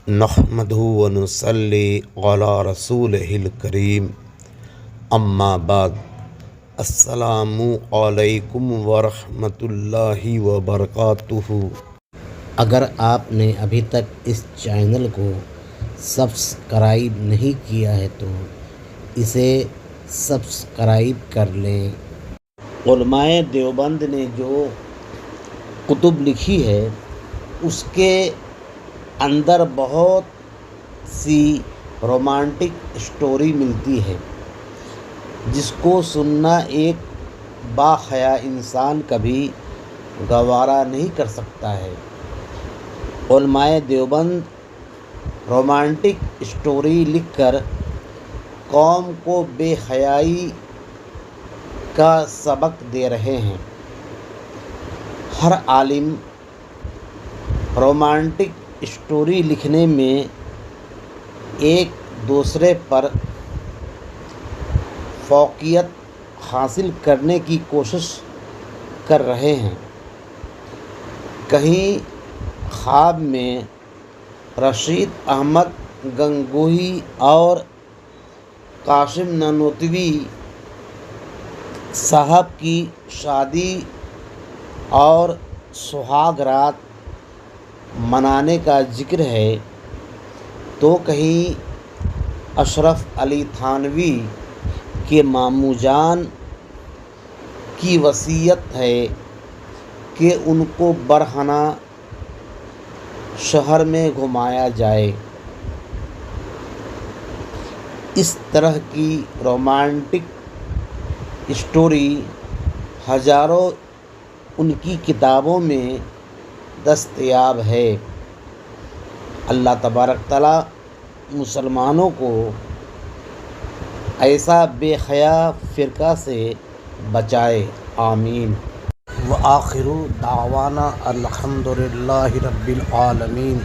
نحمدہ ونصلی علی رسولہ الکریم اما بعد السلام علیکم ورحمۃ اللہ وبرکاتہ۔ اگر آپ نے ابھی تک اس چینل کو سبسکرائب نہیں کیا ہے تو اسے سبسکرائب کر لیں۔ علماء دیوبند نے جو کتب لکھی ہے اس کے اندر بہت سی رومانٹک اسٹوری ملتی ہے جس کو سننا ایک باحیا انسان کبھی گوارا نہیں کر سکتا ہے۔ علماء دیوبند رومانٹک اسٹوری لکھ کر قوم کو بے حیائی کا سبق دے رہے ہیں۔ ہر عالم رومانٹک اسٹوری لکھنے میں ایک دوسرے پر فوقیت حاصل کرنے کی کوشش کر رہے ہیں۔ کہیں خواب میں رشید احمد گنگوہی اور قاسم نانوتوی صاحب کی شادی اور سہاگ رات منانے کا ذکر ہے تو کہیں اشرف علی تھانوی کے ماموں جان کی وصیت ہے کہ ان کو برہنہ شہر میں گھمایا جائے۔ اس طرح کی رومانٹک اسٹوری ہزاروں ان کی کتابوں میں دستیاب ہے۔ اللہ تبارک تعالیٰ مسلمانوں کو ایسا بے حیا فرقہ سے بچائے، آمین۔ وآخر دعوانا الحمد للہ رب العالمین۔